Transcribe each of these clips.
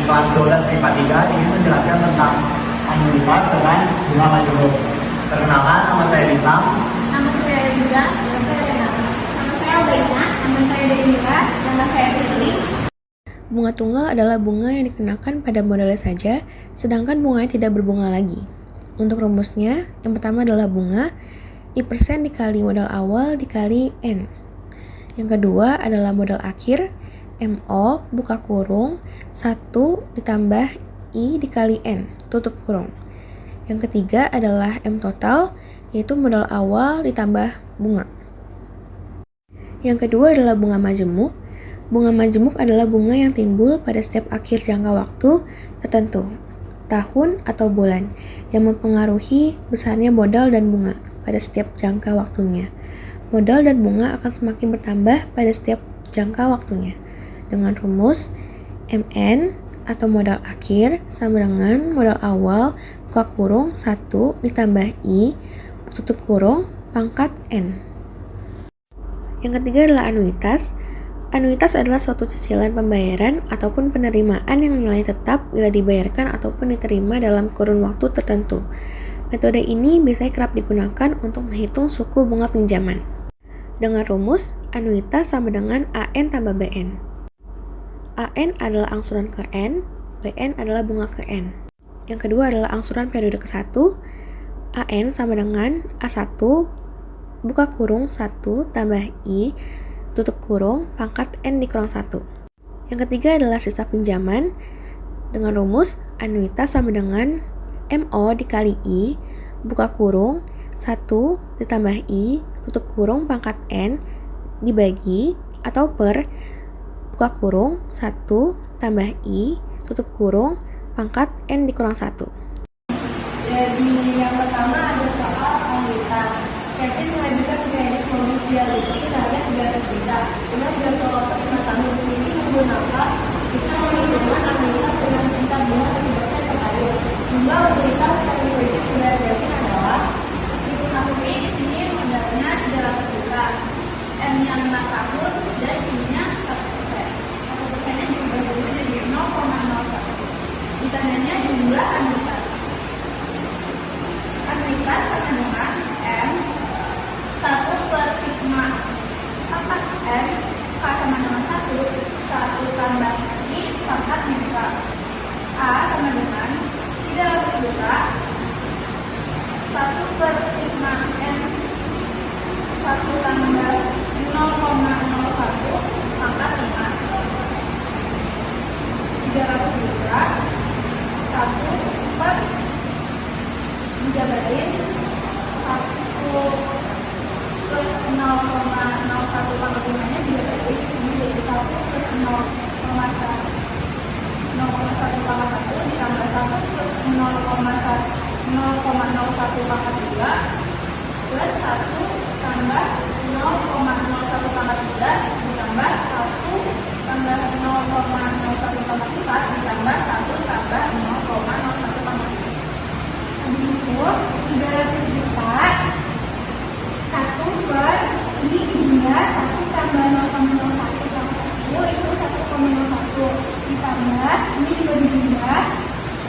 kelas 12 MIPA 3 ingin menjelaskan tentang anuitas dengan bunga majemuk. Perkenalkan, nama saya Bintang. Nama saya Yuda, nama saya Renata. Nama saya Albaina, nama saya Denira, nama saya Fitri. Bunga tunggal adalah bunga yang dikenakan pada modalnya saja, sedangkan bunganya tidak berbunga lagi. Untuk rumusnya, yang pertama adalah bunga, I% dikali modal awal dikali N. Yang kedua adalah modal akhir, MO buka kurung 1 ditambah I dikali N tutup kurung. Yang ketiga adalah M total, yaitu modal awal ditambah bunga. Yang kedua adalah bunga majemuk. Bunga majemuk adalah bunga yang timbul pada setiap akhir jangka waktu tertentu, tahun atau bulan, yang mempengaruhi besarnya modal dan bunga pada setiap jangka waktunya. Modal dan bunga akan semakin bertambah pada setiap jangka waktunya. Dengan rumus MN atau modal akhir sama dengan modal awal buka kurung 1 ditambah I tutup kurung pangkat N. Yang ketiga adalah anuitas. Anuitas adalah suatu cicilan pembayaran ataupun penerimaan yang nilainya tetap bila dibayarkan ataupun diterima dalam kurun waktu tertentu. Metode ini biasanya kerap digunakan untuk menghitung suku bunga pinjaman. Dengan rumus, anuitas sama dengan AN tambah BN. AN adalah angsuran ke N, BN adalah bunga ke N. Yang kedua adalah angsuran periode ke-1, AN sama dengan A1 buka kurung 1 tambah I tutup kurung pangkat N dikurang 1. Yang ketiga adalah sisa pinjaman dengan rumus anuitas sama dengan MO dikali I buka kurung 1 ditambah I tutup kurung pangkat N dibagi atau per buka kurung 1 tambah I tutup kurung pangkat N dikurang 1. Jadi yang pertama ada soal anuitas. Kevin mengajukan kredit mobil via leasing seharga 300 juta dengan jangka waktu 5 tahun. Leasing menggunakan sistem perhitungan anuitas dengan tingkat bunga 7% per tahun. Jumlah utilitas yang diberikan kepada Kevin adalah diketahui di sini modalnya 300 juta, M-nya 5 tahun dan I-nya 1%. 1%-nya dibagi jadi 0,01. Ditanyanya jumlah anuitas. Anuitas sama dengan M 1 per sigma pangkat N K sama dengan 1 tambah I pangkat mika. A sama dengan 300 juta 1 per sigma N 1 tambah 0,01 pangkat 5. 300 juta 1 per dijabarin 1 plus 0,01 pangkat 5-nya dijabarin ini jadi 1 plus 0,1 pangkat 1 ditambah 1 plus 0,01 pangkat 2 plus 1 tambah 0,01 pangkat 3 ditambah 1 tambah 0,01 pangkat 4 ditambah 1 tambah 0,01 pangkat 5. Habis itu 300 juta 1 per ini jumlah 1 tambah 0,01 pangkat 1 itu 1,01 ditambah ini juga dijumlah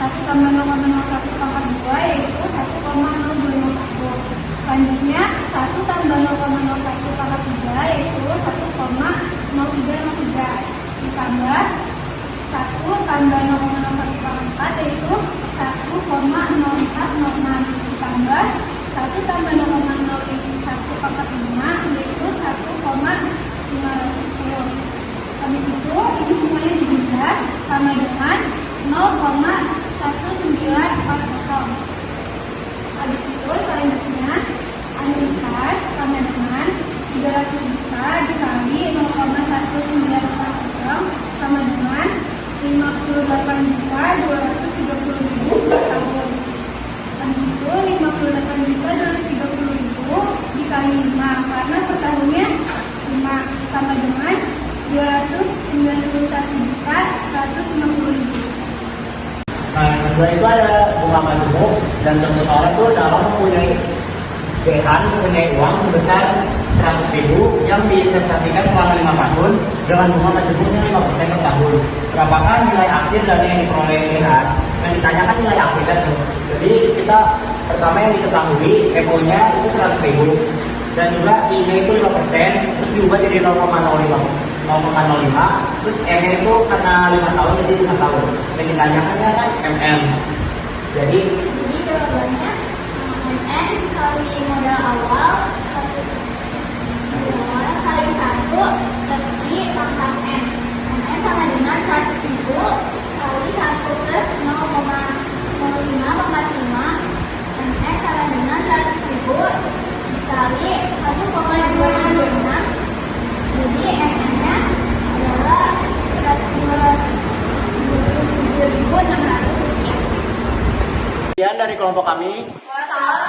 1 tambah 0,01 pangkat 2 yaitu 1,0201. Selanjutnya 1 tambah 0,01 pangkat 3 yaitu 1,0303 ditambah 1 tambah 0,01 pangkat 4 yaitu 1,0406 ditambah 1 tambah 0,01 pangkat 5 yaitu 1,510. Habis itu ini semuanya dijumlah sama dengan 0,1940. Habis itu selanjutnya anuitas sama dengan 300 juta dikali 0,1940 sama dengan 58.230.000 per tahun. Habis itu 58.230.000 dikali 5 karena per tahunnya 5 sama dengan 291.150.000. Nah, yang kedua itu ada bunga majemuk dan tentu seorang itu kalau mempunyai BH mempunyai uang sebesar 100.000 yang diinvestasikan selama 5 tahun dengan bunga majemuknya 5% per tahun. Berapakah nilai akhir dana yang diperoleh Irhan? Yang ditanyakan nilai akhir kan? Jadi kita pertama yang diketahui EPO-nya itu 100.000 dan juga I-nya itu 5%, terus diubah jadi 0,05, terus M-nya itu karena 5 tahun jadi 5 tahun. Yang ditanyakannya kan MM. Jadi jawabannya MN kali modal awal kali 1 plus I pangkat M. MN sama dengan 100.000 kali 1 plus 0,05 pangkat 5. MN sama dengan 100.000 kali 1,256. Jadi MN-nya adalah 127.600 rupiah. sekian dari kelompok kami. Wassalam.